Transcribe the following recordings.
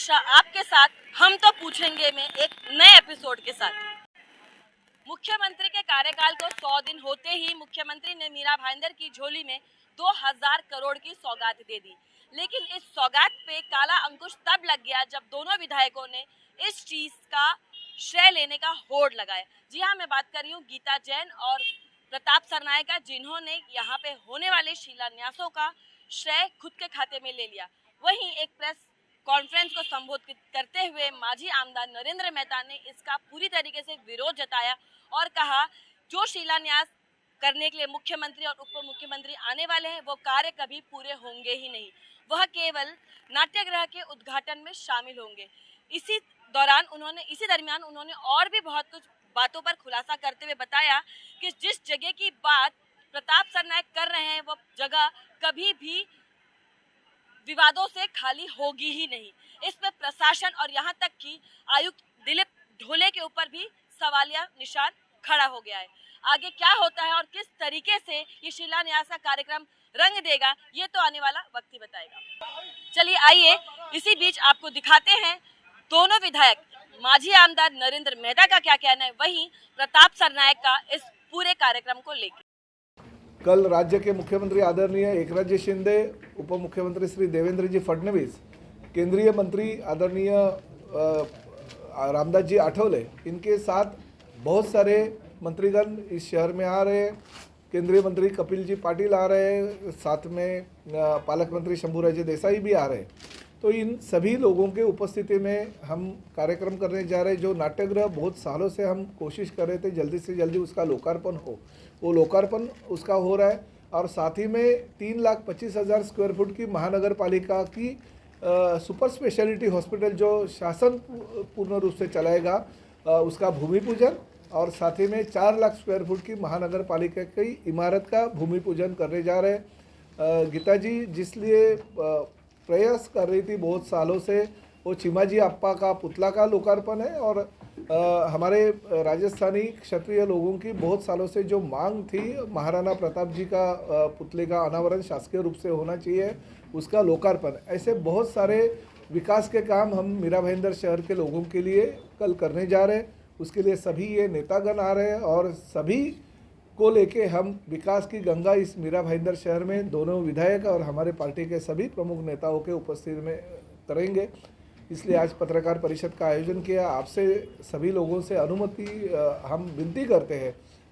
मिश्रा आपके साथ हम तो पूछेंगे में एक नए एपिसोड के साथ। मुख्यमंत्री के कार्यकाल को 100 दिन होते ही मुख्यमंत्री ने मीरा भाईंदर की झोली में 2000 करोड़ की सौगात दे दी। लेकिन इस सौगात पे काला अंकुश तब लग गया जब दोनों विधायकों ने इस चीज का श्रेय लेने का होड़ लगाया। जी हाँ, मैं बात कर रही हूँ गीता जैन और प्रताप सरनायक का, जिन्होंने यहाँ पे होने वाले शिलान्यासों का श्रेय खुद के खाते में ले लिया। वहीं एक प्रेस कॉन्फ्रेंस को संबोधित करते हुए माजी आमदार नरेंद्र मेहता ने इसका पूरी तरीके से विरोध जताया और कहा जो शिलान्यास करने के लिए मुख्यमंत्री और उप मुख्यमंत्री आने वाले हैं वो कार्य कभी पूरे होंगे ही नहीं, वह केवल नाट्यगृह के उद्घाटन में शामिल होंगे। इसी दरमियान उन्होंने और भी बहुत कुछ बातों पर खुलासा करते हुए बताया कि जिस जगह की बात प्रताप सरनायक कर रहे हैं वो जगह कभी भी विवादों से खाली होगी ही नहीं। इस पर प्रशासन और यहाँ तक कि आयुक्त दिलीप ढोले के ऊपर भी सवालिया निशान खड़ा हो गया है। आगे क्या होता है और किस तरीके से ये शिलान्यास का कार्यक्रम रंग देगा, ये तो आने वाला वक्त ही बताएगा। चलिए आइए इसी बीच आपको दिखाते हैं दोनों विधायक माजी आमदार नरेंद्र मेहता का क्या कहना है, वहीं प्रताप सरनायक का इस पूरे कार्यक्रम को लेकर। कल राज्य के मुख्यमंत्री आदरणीय एकनाथजी शिंदे, उप मुख्यमंत्री श्री देवेंद्र जी फडणवीस, केंद्रीय मंत्री आदरणीय रामदास जी आठवले, इनके साथ बहुत सारे मंत्रीगण इस शहर में आ रहे हैं। केंद्रीय मंत्री कपिल जी पाटिल आ रहे हैं, साथ में पालक मंत्री शंभूराजे देसाई भी आ रहे हैं। तो इन सभी लोगों के उपस्थिति में हम कार्यक्रम करने जा रहे हैं। जो नाट्यगृह बहुत सालों से हम कोशिश कर रहे थे जल्दी से जल्दी उसका लोकार्पण हो, वो लोकार्पण उसका हो रहा है। और साथ ही में 3,25,000 स्क्वायर फुट की महानगर पालिका की सुपर स्पेशलिटी हॉस्पिटल जो शासन पूर्ण रूप से चलाएगा, उसका भूमि पूजन, और साथ ही में 4 लाख स्क्वायर फुट की महानगर पालिका की इमारत का भूमि पूजन करने जा रहे हैं। गीता जी जिसलिए प्रयास कर रही थी बहुत सालों से, वो चिमाजी अप्पा का पुतला का लोकार्पण है। और हमारे राजस्थानी क्षत्रिय लोगों की बहुत सालों से जो मांग थी, महाराणा प्रताप जी का पुतले का अनावरण शासकीय रूप से होना चाहिए, उसका लोकार्पण। ऐसे बहुत सारे विकास के काम हम मीरा भाईंदर शहर के लोगों के लिए कल करने जा रहे हैं। उसके लिए सभी ये नेतागण आ रहे हैं और सभी को लेके हम विकास की गंगा इस मीरा भाईंदर शहर में दोनों विधायक और हमारे पार्टी के सभी प्रमुख नेताओं के उपस्थिति में करेंगे। इसलिए आज पत्रकार परिषद का आयोजन किया। आपसे सभी लोगों से अनुमति हम विनती करते हैं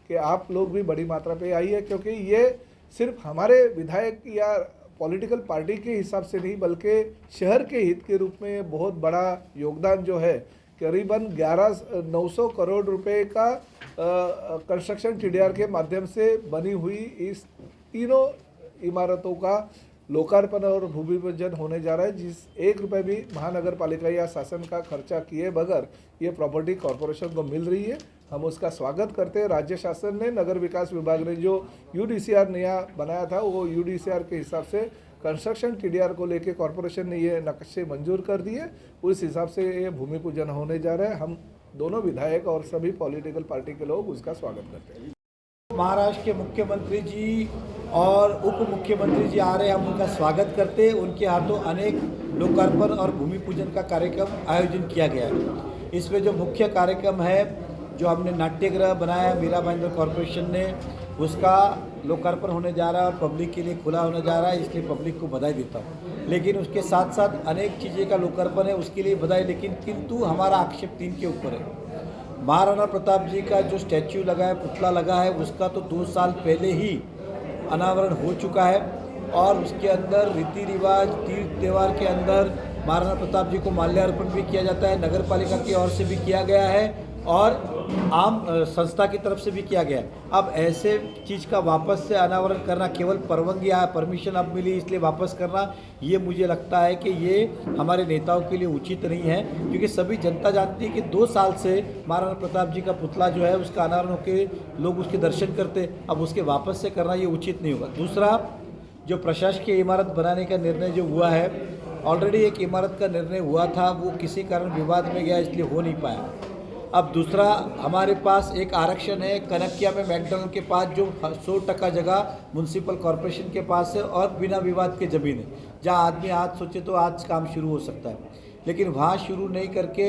कि आप लोग भी बड़ी मात्रा पे आइए, क्योंकि ये सिर्फ हमारे विधायक या पॉलिटिकल पार्टी के हिसाब से नहीं, बल्कि शहर के हित के रूप में बहुत बड़ा योगदान जो है, करीबन 900 करोड़ रुपए का कंस्ट्रक्शन TDR के माध्यम से बनी हुई इस तीनों इमारतों का लोकार्पण और भूमि पूजन होने जा रहा है, जिस 1 रुपये भी महानगर पालिका या शासन का खर्चा किए बगैर ये प्रॉपर्टी कॉरपोरेशन को मिल रही है। हम उसका स्वागत करते हैं। राज्य शासन ने, नगर विकास विभाग ने जो UDCR नया बनाया था, वो UDCR के हिसाब से कंस्ट्रक्शन TDR को लेके कॉरपोरेशन ने ये नक्शे मंजूर कर दिए। उस हिसाब से ये भूमि पूजन होने जा रहा है। हम दोनों विधायक और सभी पॉलिटिकल पार्टी के लोग उसका स्वागत करते हैं। महाराष्ट्र के मुख्यमंत्री जी और उप मुख्यमंत्री जी आ रहे हैं, हम उनका स्वागत करते हैं। उनके हाथों अनेक लोकार्पण और भूमि पूजन का कार्यक्रम आयोजन किया गया है। इसमें जो मुख्य कार्यक्रम है, जो हमने नाट्यगृह बनाया मीरा भाईंदर कॉरपोरेशन ने, उसका लोकार्पण होने जा रहा है और पब्लिक के लिए खुला होने जा रहा है, इसलिए पब्लिक को बधाई देता हूँ। लेकिन उसके साथ साथ अनेक चीज़ें का लोकार्पण है, उसके लिए बधाई। लेकिन किंतु हमारा आक्षेप 3 के ऊपर है। महाराणा प्रताप जी का जो स्टैच्यू लगा है, पुतला लगा है, उसका तो 2 साल पहले ही अनावरण हो चुका है। और उसके अंदर रीति रिवाज, तीर्थ त्यौहार के अंदर महाराणा प्रताप जी को माल्यार्पण भी किया जाता है, नगर पालिका की ओर से भी किया गया है और आम संस्था की तरफ से भी किया गया है। अब ऐसे चीज़ का वापस से अनावरण करना, केवल परवानगी या परमिशन अब मिली इसलिए वापस करना, ये मुझे लगता है कि ये हमारे नेताओं के लिए उचित नहीं है। क्योंकि सभी जनता जानती है कि 2 साल से महाराणा प्रताप जी का पुतला जो है उसका अनावरण होकर लोग उसके दर्शन करते, अब उसके वापस से करना ये उचित नहीं होगा। दूसरा, जो प्रशासकीय इमारत बनाने का निर्णय जो हुआ है, ऑलरेडी एक इमारत का निर्णय हुआ था, वो किसी कारण विवाद में गया, इसलिए हो नहीं पाया। अब दूसरा, हमारे पास एक आरक्षण है कनकिया में मैकडॉनल्ड के पास, जो 100% जगह म्यूनसिपल कॉरपोरेशन के पास है और बिना विवाद के ज़मीन है, जहाँ आदमी आज सोचे तो आज काम शुरू हो सकता है। लेकिन वहाँ शुरू नहीं करके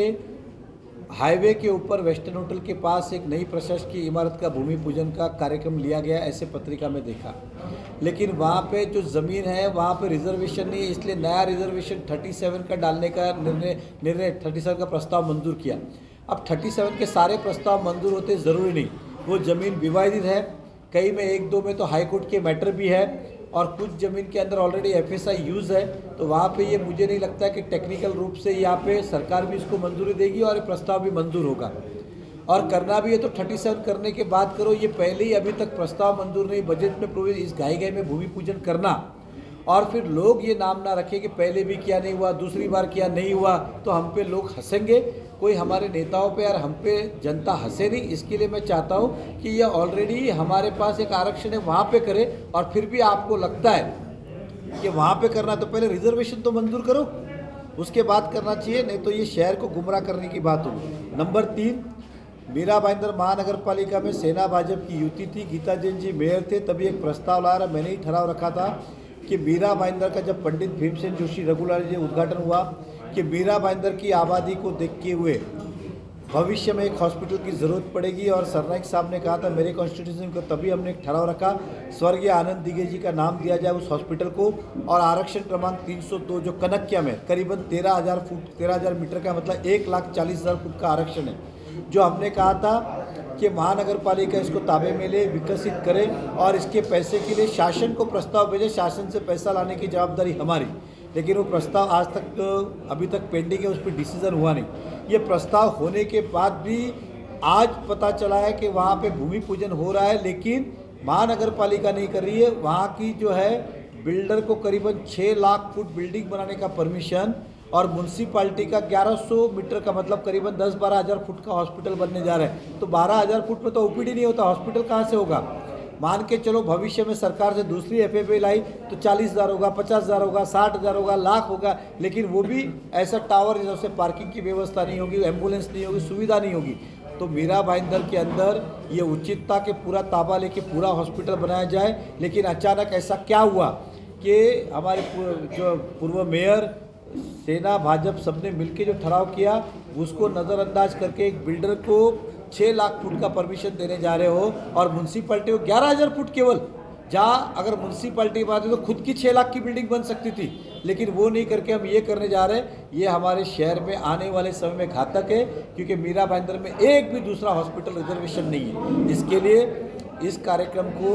हाईवे के ऊपर वेस्टर्न होटल के पास एक नई प्रशासकीय इमारत का भूमि पूजन का कार्यक्रम लिया गया, ऐसे पत्रिका में देखा। लेकिन वहाँ पे जो ज़मीन है वहाँ पे रिजर्वेशन नहीं है, इसलिए नया रिजर्वेशन 37 का डालने का निर्णय 37 का प्रस्ताव मंजूर किया। अब 37 के सारे प्रस्ताव मंजूर होते ज़रूरी नहीं, वो ज़मीन विवादित है, कई में 1-2 में तो हाईकोर्ट के मैटर भी है, और कुछ ज़मीन के अंदर ऑलरेडी FSI यूज़ है। तो वहाँ पे ये मुझे नहीं लगता है कि टेक्निकल रूप से यहाँ पे सरकार भी इसको मंजूरी देगी और ये प्रस्ताव भी मंजूर होगा। और करना भी है तो 37 करने के बाद करो, ये पहले ही अभी तक प्रस्ताव मंजूर नहीं, बजट में प्रोविजन, इस घाई में भूमि पूजन करना और फिर लोग ये नाम ना रखें कि पहले भी किया नहीं हुआ, दूसरी बार किया नहीं हुआ, तो हम पे लोग हंसेंगे। कोई हमारे नेताओं पे और हम पे जनता हंसे नहीं। इसके लिए मैं चाहता हूँ कि ये ऑलरेडी हमारे पास एक आरक्षण है, वहाँ पे करें। और फिर भी आपको लगता है कि वहाँ पे करना, तो पहले रिजर्वेशन तो मंजूर करो, उसके बाद करना चाहिए, नहीं तो ये शहर को गुमराह करने की बात होगी। नंबर 3, मीरा भाईंदर महानगर पालिका में सेना भाजपा की युति थी, गीता जैन जी मेयर थे, तभी एक प्रस्ताव ला रहा, मैंने ही ठहराव रखा था कि मीरा भाईंदर का जब पंडित भीमसेन जोशी रघुलाल जी उद्घाटन हुआ कि मीरा भाईंदर की आबादी को देखते हुए भविष्य में एक हॉस्पिटल की ज़रूरत पड़ेगी, और सरनाइक साहब ने कहा था मेरे कॉन्स्टिट्यूशन को, तभी हमने एक ठहराव रखा स्वर्गीय आनंद दिगे जी का नाम दिया जाए उस हॉस्पिटल को। और आरक्षण क्रमांक 302 जो कनक्या में करीबन 13,000 मीटर का, मतलब 1,40,000 फुट का आरक्षण है, जो हमने कहा था कि महानगर पालिका इसको ताबे में ले, विकसित करे और इसके पैसे के लिए शासन को प्रस्ताव भेजे, शासन से पैसा लाने की जवाबदारी हमारी। लेकिन वो प्रस्ताव आज तक अभी तक पेंडिंग है, उस पर डिसीजन हुआ नहीं। ये प्रस्ताव होने के बाद भी आज पता चला है कि वहाँ पे भूमि पूजन हो रहा है, लेकिन महानगर पालिका नहीं कर रही है। वहाँ की जो है बिल्डर को करीबन 6 लाख फुट बिल्डिंग बनाने का परमिशन, और म्यूनसिपाल्टी का 1100 मीटर का, मतलब करीबन 10-12 हज़ार फुट का हॉस्पिटल बनने जा रहा है। तो 12 हज़ार फुट में तो OPD नहीं होता, हॉस्पिटल कहाँ से होगा? मान के चलो भविष्य में सरकार से दूसरी FFI लाई तो 40,000 होगा, 50,000 होगा, 60,000 होगा, लाख होगा, लेकिन वो भी ऐसा टावर जैसे पार्किंग की व्यवस्था नहीं होगी, एम्बुलेंस नहीं होगी, सुविधा नहीं होगी। तो मीरा भाईंदर के अंदर ये उचित था कि पूरा ताबा लेके पूरा हॉस्पिटल बनाया जाए। लेकिन अचानक ऐसा क्या हुआ कि हमारे जो पूर्व मेयर, सेना, भाजपा सबने मिलकर जो ठहराव किया उसको नज़रअंदाज करके एक बिल्डर को 6 लाख फुट का परमिशन देने जा रहे हो, और म्यूनसिपैलिटी को 11,000 फुट केवल, जहाँ अगर म्यूनसिपैलिटी बात है तो खुद की 6 लाख की बिल्डिंग बन सकती थी, लेकिन वो नहीं करके हम ये करने जा रहे हैं। ये हमारे शहर में आने वाले समय में घातक है, क्योंकि मीरा भाईंदर में एक भी दूसरा हॉस्पिटल रिजर्वेशन नहीं है। इसके लिए इस कार्यक्रम को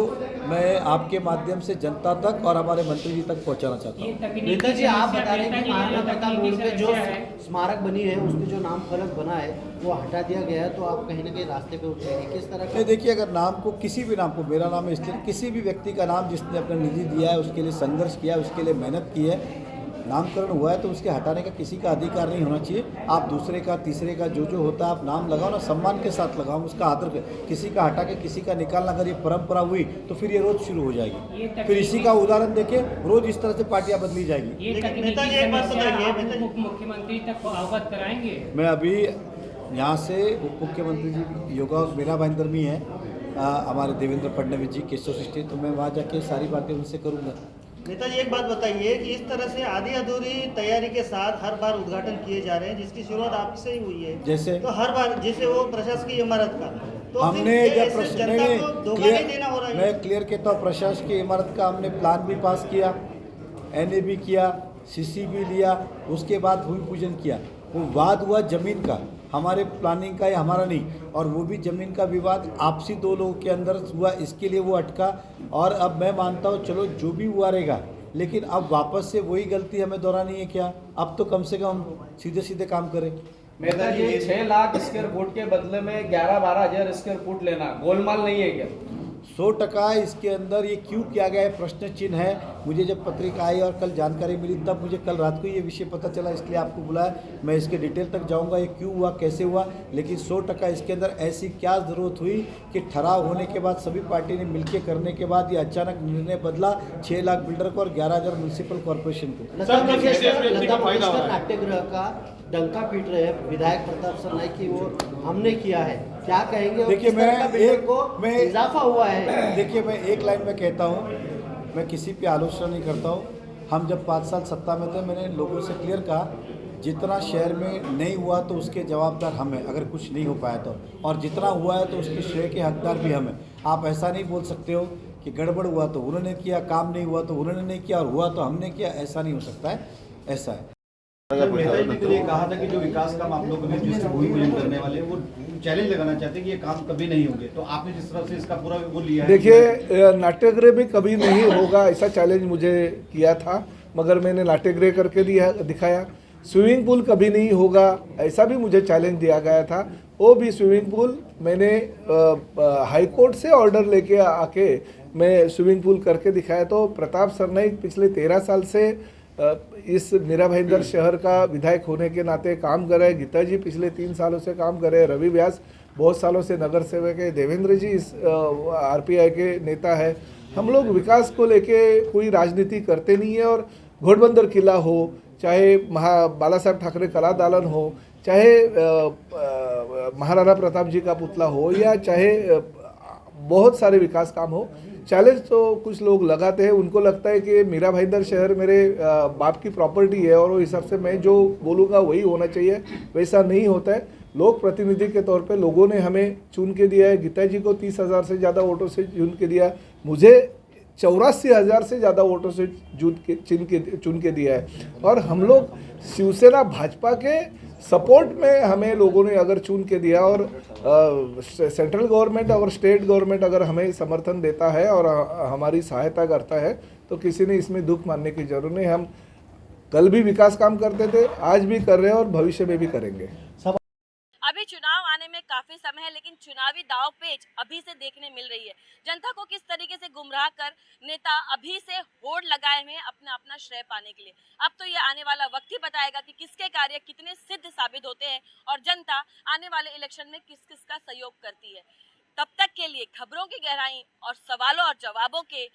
मैं आपके माध्यम से जनता तक और हमारे मंत्री जी तक पहुंचाना चाहता हूँ। नेताजी, आप बता रहे हैं कि महात्मा प्रताप रोड पे जो स्मारक बनी है उसमें जो नाम फलक बना है वो हटा दिया गया है, तो आप कहीं ना कहीं रास्ते पे उतरे हैं, किस तरह का? देखिए, अगर नाम को, किसी भी नाम को, मेरा नाम है इसलिए, किसी भी व्यक्ति का नाम जिसने अपना निधि दिया है, उसके लिए संघर्ष किया है, उसके लिए मेहनत की है, नामकरण हुआ है, तो उसके हटाने का किसी का अधिकार नहीं होना चाहिए। आप दूसरे का, तीसरे का, जो होता है आप नाम लगाओ ना, सम्मान के साथ लगाओ, उसका आदर कर। किसी का हटा के किसी का निकालना, अगर ये परंपरा हुई तो फिर ये रोज शुरू हो जाएगी। फिर इसी का उदाहरण देके रोज इस तरह से पार्टियां बदली जाएगी। मुख्यमंत्री तक अवगत कराएंगे। मैं अभी यहाँ से उप मुख्यमंत्री जी योगा मीरा भाईंदर में है, हमारे देवेंद्र फडणवीस जी, केशव सृष्टि, तो मैं वहाँ जाके सारी बातें उनसे करूँगा। नेताजी, एक बात बताइए कि इस तरह से आधी अधूरी तैयारी के साथ हर बार उद्घाटन किए जा रहे हैं, जिसकी शुरुआत आपसे ही हुई है, जैसे तो हर बार जैसे वो प्रशासकीय इमारत का, तो हमने जब जनता को धोखा नहीं देना हो रहा है। मैं क्लियर कहता हूँ, प्रशासकीय इमारत का हमने प्लान भी पास किया, NA भी किया, CC भी लिया, उसके बाद भूमि पूजन किया। वो वाद हुआ ज़मीन का, हमारे प्लानिंग का या हमारा नहीं, और वो भी ज़मीन का विवाद आपसी 2 लोगों के अंदर हुआ, इसके लिए वो अटका। और अब मैं मानता हूँ चलो जो भी हुआ रहेगा, लेकिन अब वापस से वही गलती हमें दोहरानी है क्या? अब तो कम से कम सीधे सीधे काम करें। मेहता जी, 6 लाख स्क्वायर फुट के बदले में 11-12 हज़ार स्क्वायर फुट लेना गोलमाल नहीं है क्या? 100% इसके अंदर ये क्यों किया गया है, प्रश्न चिन्ह है। मुझे जब पत्रिका आई और कल जानकारी मिली, तब मुझे कल रात को ये विषय पता चला, इसलिए आपको बुलाया। मैं इसके डिटेल तक जाऊंगा, ये क्यों हुआ, कैसे हुआ, लेकिन 100% इसके अंदर ऐसी क्या ज़रूरत हुई कि ठहराव होने के बाद सभी पार्टी ने मिलकर करने के बाद ये अचानक निर्णय बदला 6 लाख बिल्डर को और 11,000 म्यूनसिपल कॉर्पोरेशन को। लता मंगेशकर नाट्यगृह का डंका पीट रहे हैं विधायक प्रताप सरनाईक की, वो हमने किया है, क्या कहेंगे? देखिए, मैं इजाफा हुआ है। देखिए, मैं एक लाइन में कहता हूँ, मैं किसी पे आलोचना नहीं करता हूँ। हम जब 5 साल सत्ता में थे, मैंने लोगों से क्लियर कहा जितना शहर में नहीं हुआ तो उसके जवाबदार हम हैं अगर कुछ नहीं हो पाया तो, और जितना हुआ है तो उसके श्रेय के हकदार भी हम हैं। आप ऐसा नहीं बोल सकते हो कि गड़बड़ हुआ तो उन्होंने किया, काम नहीं हुआ तो उन्होंने नहीं किया, और हुआ तो हमने किया, ऐसा नहीं हो सकता है। ऐसा है। नेताजी ने के लिए कहा था कि जो विकास काम आप लोग अभी जिससे भूमि पूजन करने वाले हैं, वो चैलेंज लगाना चाहते हैं कि ये काम कभी नहीं होंगे, तो आपने जिस तरह से इसका पूरा वो लिया है। देखिए, नाट्यगृह भी कभी नहीं होगा ऐसा चैलेंज मुझे किया था, मगर मैंने नाट्यगृह करके दिखाया। स्विमिंग पूल कभी नहीं होगा ऐसा भी मुझे चैलेंज दिया गया था, वो भी स्विमिंग पूल मैंने हाई कोर्ट से ऑर्डर लेके आके मैं स्विमिंग पूल करके दिखाया। तो प्रताप सरनाईक पिछले 13 साल से इस मीरा भाईंदर शहर का विधायक होने के नाते काम कर रहे हैं। गीता जी पिछले 3 सालों से काम कर रहे हैं। रवि व्यास बहुत सालों से नगर सेवक है। देवेंद्र जी इस आरपीआई के नेता है। हम लोग विकास को लेके कोई राजनीति करते नहीं है, और घोड़बंदर किला हो, चाहे बाला साहब ठाकरे कला दालन हो, चाहे महाराणा प्रताप जी का पुतला हो, या चाहे बहुत सारे विकास काम हो, चैलेंज तो कुछ लोग लगाते हैं। उनको लगता है कि मीरा भाईंदर शहर मेरे बाप की प्रॉपर्टी है और वो हिसाब से मैं जो बोलूँगा वही होना चाहिए, वैसा नहीं होता है। लोक प्रतिनिधि के तौर पे लोगों ने हमें चुन के दिया है। गीता जी को 30,000 से ज़्यादा वोटों से चुन के दिया, मुझे 84,000 से ज़्यादा वोटों से चुन के दिया है। और हम लोग शिवसेना भाजपा के सपोर्ट में हमें लोगों ने अगर चुन के दिया, और सेंट्रल गवर्नमेंट और स्टेट गवर्नमेंट अगर हमें समर्थन देता है और हमारी सहायता करता है, तो किसी ने इसमें दुख मानने की जरूरत नहीं। हम कल भी विकास काम करते थे, आज भी कर रहे हैं और भविष्य में भी करेंगे। अभी चुनाव आने में काफी समय है, लेकिन चुनावी दाव पेच अभी से देखने मिल रही है। जनता को किस तरीके से गुमराह कर नेता अभी से होड़ लगाए हुए हैं अपना श्रेय पाने के लिए। अब तो ये आने वाला वक्त ही बताएगा कि किसके कार्य कितने सिद्ध साबित होते हैं और जनता आने वाले इलेक्शन में किस किस का सहयोग करती है। तब तक के लिए खबरों की गहराई और सवालों और जवाबों के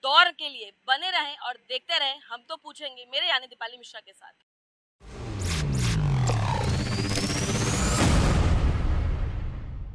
दौर के लिए बने रहें और देखते रहें हम तो पूछेंगे, मेरे यानी दीपाली मिश्रा के साथ।